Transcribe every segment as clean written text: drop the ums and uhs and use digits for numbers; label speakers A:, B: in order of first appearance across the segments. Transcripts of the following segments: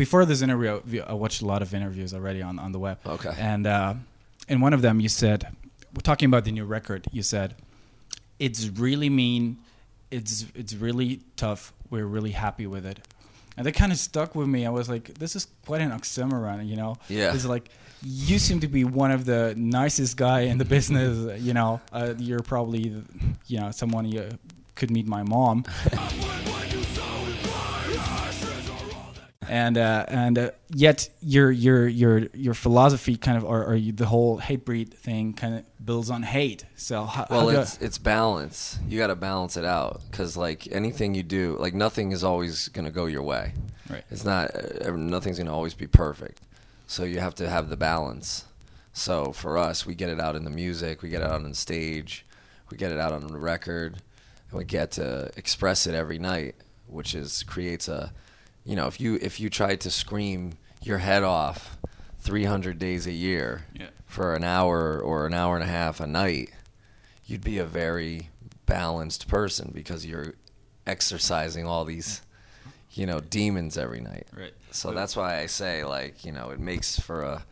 A: before this interview, I watched a lot of interviews already on the web.
B: Okay.
A: And in one of them, you said, we're talking about the new record. You said, "It's really mean. It's really tough. We're really happy with it." And that kind of stuck with me. I was like, this is quite an oxymoron, you know?
B: Yeah.
A: It's like, you seem to be one of the nicest guy in the business, you know? You're probably, you know, someone you could meet my mom. And yet your philosophy kind of, or the whole Hatebreed thing kind of builds on hate. So
B: it's balance. You got to balance it out, because like anything you do, like nothing is always gonna go your way.
A: Right.
B: It's not. Nothing's gonna always be perfect. So you have to have the balance. So for us, we get it out in the music, we get it out on stage, we get it out on the record, and we get to express it every night, which creates a. You know, if you tried to scream your head off 300 days a year for an hour or an hour and a half a night, you'd be a very balanced person, because you're exercising all these, you know, demons every night.
A: Right.
B: So that's why I say, like, you know, it makes for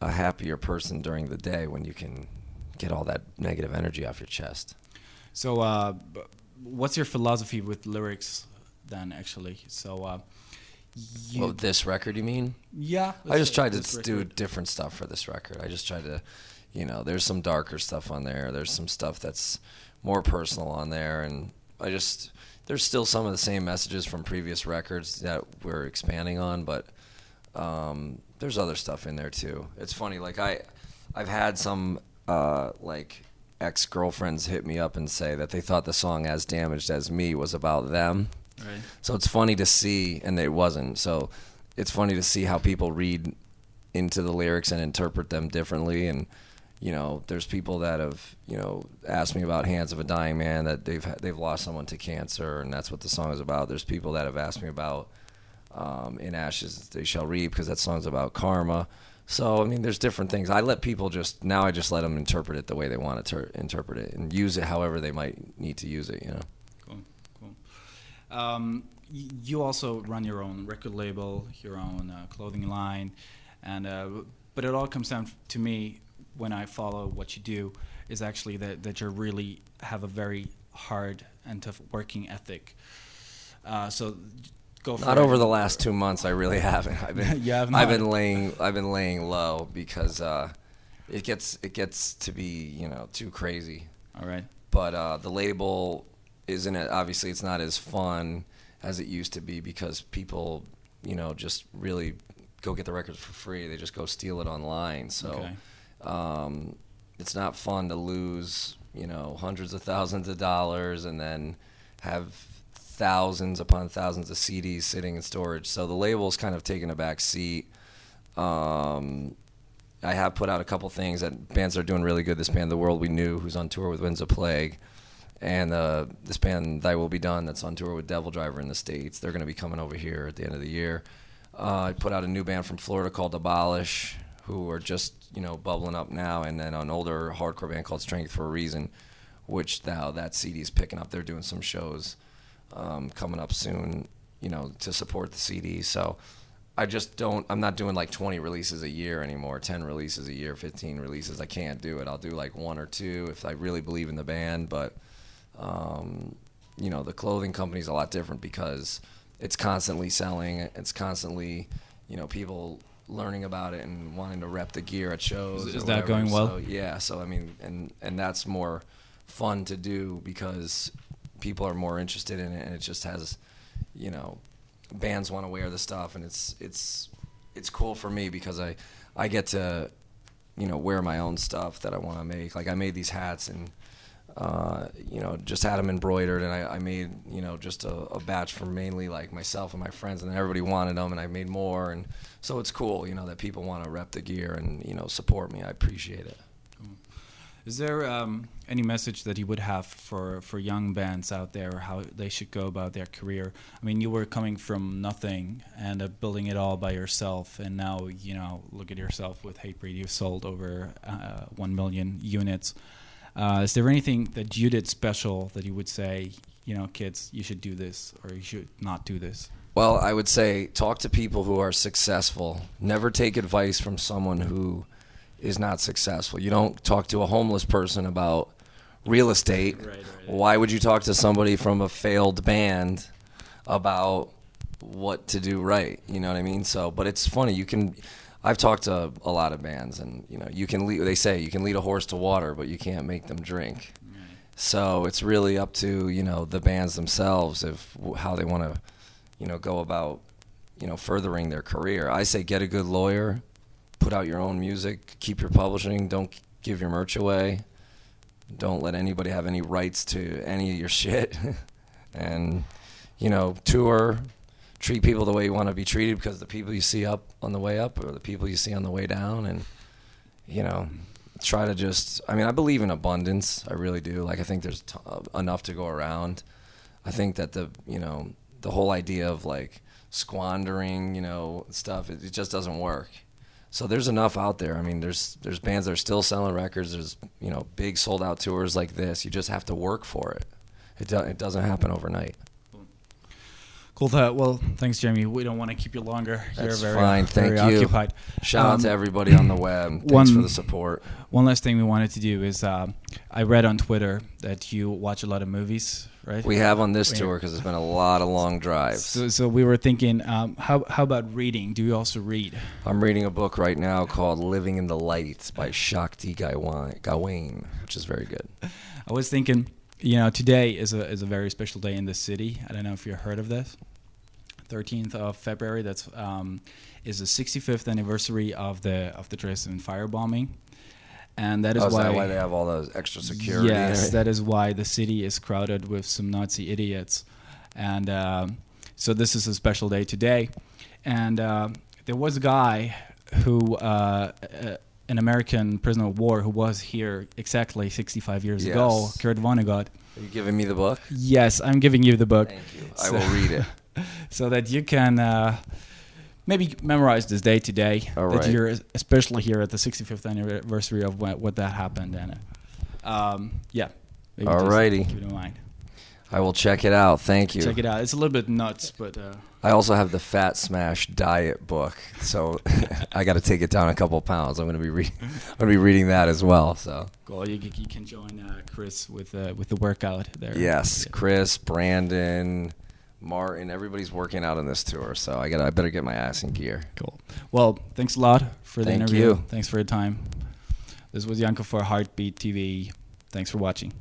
B: a happier person during the day when you can get all that negative energy off your chest.
A: So what's your philosophy with lyrics then, actually? So
B: well, this record, you mean?
A: Yeah.
B: I just tried to do different stuff for this record. I just tried to, you know, there's some darker stuff on there. There's some stuff that's more personal on there. And there's still some of the same messages from previous records that we're expanding on, but there's other stuff in there too. It's funny, like I've had some like ex-girlfriends hit me up and say that they thought the song As Damaged As Me was about them.
A: Right.
B: So it's funny to see, and it wasn't. So it's funny to see how people read into the lyrics and interpret them differently. And you know, there's people that have, you know, asked me about Hands of a Dying Man, that they've lost someone to cancer, and that's what the song is about. There's people that have asked me about In Ashes They Shall Reap, because that song's about karma. So I mean, there's different things. I let people I just let them interpret it the way they want to interpret it, and use it however they might need to use it. You know.
A: You also run your own record label, your own clothing line, and but it all comes down to me, when I follow what you do, is actually that you really have a very hard and tough working ethic. So go for it.
B: Not over the last 2 months, I really haven't. I've been laying low, because it gets to be, you know, too crazy.
A: All right.
B: But the label obviously it's not as fun as it used to be, because people, you know, just really go get the records for free. They just go steal it online. So it's not fun to lose, you know, hundreds of thousands of dollars and then have thousands upon thousands of CDs sitting in storage. So the label's kind of taken a back seat. I have put out a couple things that bands that are doing really good. This band, The World We Knew, who's on tour with Winds of Plague. And this band, Thy Will Be Done, that's on tour with Devil Driver in the States. They're going to be coming over here at the end of the year. I put out a new band from Florida called Abolish, who are just, you know, bubbling up now. And then an older hardcore band called Strength for a Reason, which now that CD is picking up. They're doing some shows coming up soon, you know, to support the CD. So I'm not doing like 20 releases a year anymore, 10 releases a year, 15 releases. I can't do it. I'll do like 1 or 2 if I really believe in the band, but you know, the clothing company's a lot different, because it's constantly selling. It's constantly, you know, people learning about it and wanting to rep the gear at shows.
A: Is that going well?
B: So, yeah. So I mean, and that's more fun to do, because people are more interested in it, and it just has, you know, bands want to wear the stuff, and it's cool for me, because I get to, you know, wear my own stuff that I want to make. Like I made these hats, and you know, just had them embroidered, and I made, you know, just a batch for mainly like myself and my friends, and then everybody wanted them, and I made more, and so it's cool, you know, that people want to rep the gear and, you know, support me. I appreciate it.
A: Is there any message that you would have for young bands out there, how they should go about their career? I mean, you were coming from nothing and building it all by yourself, and now, you know, look at yourself with Hatebreed. You've sold over 1 million units. Is there anything that you did special that you would say, you know, kids, you should do this, or you should not do this?
B: Well, I would say talk to people who are successful. Never take advice from someone who is not successful. You don't talk to a homeless person about real estate.
A: Right.
B: Why would you talk to somebody from a failed band about what to do right? You know what I mean? So, but it's funny. I've talked to a lot of bands, and they say you can lead a horse to water, but you can't make them drink. Right. So it's really up to the bands themselves how they want to go about furthering their career. I say get a good lawyer, put out your own music, keep your publishing, don't give your merch away, don't let anybody have any rights to any of your shit, and tour. Treat people the way you want to be treated, because the people you see up on the way up are the people you see on the way down, and try to just. I mean, I believe in abundance. I really do. Like, I think there's enough to go around. I think that the whole idea of like squandering stuff, it just doesn't work. So there's enough out there. I mean, there's bands that are still selling records. There's big sold out tours like this. You just have to work for it. It doesn't happen overnight.
A: Cool. Well, thanks, Jamey. We don't want to keep you longer.
B: That's
A: You're
B: fine. Thank you.
A: Occupied.
B: Shout out to everybody on the web. Thanks for the support.
A: One last thing we wanted to do is I read on Twitter that you watch a lot of movies, right?
B: We have on this tour, because it's been a lot of long drives.
A: So we were thinking, how about reading? Do you also read?
B: I'm reading a book right now called Living in the Light by Shakti Gawain, which is very good.
A: I was thinking, today is a very special day in the city. I don't know if you heard of this. 13th of February. That's is the 65th anniversary of the Dresden firebombing, and that is
B: why they have all those extra security.
A: Yes, that is why the city is crowded with some Nazi idiots, and so this is a special day today. And there was a guy who. An American prisoner of war who was here exactly 65 years ago, Kurt Vonnegut.
B: Are you giving me the book?
A: Yes, I'm giving you the book.
B: Thank you. I will read it.
A: So that you can maybe memorize this day today.
B: All
A: that
B: right.
A: you're especially here at the 65th anniversary of what that happened. And maybe
B: all righty.
A: Keep it in mind.
B: I will check it out. Thank you.
A: Check it out. It's a little bit nuts, but...
B: I also have the Fat Smash diet book, so I got to take it down a couple pounds. I'm going to be reading that as well. So
A: cool. You can join Chris with the workout there.
B: Yes, Chris, Brandon, Martin, everybody's working out on this tour, so I better get my ass in gear.
A: Cool. Well, thanks a lot for the interview.
B: Thank you.
A: Thanks for your time. This was Janko for Heartbeat TV. Thanks for watching.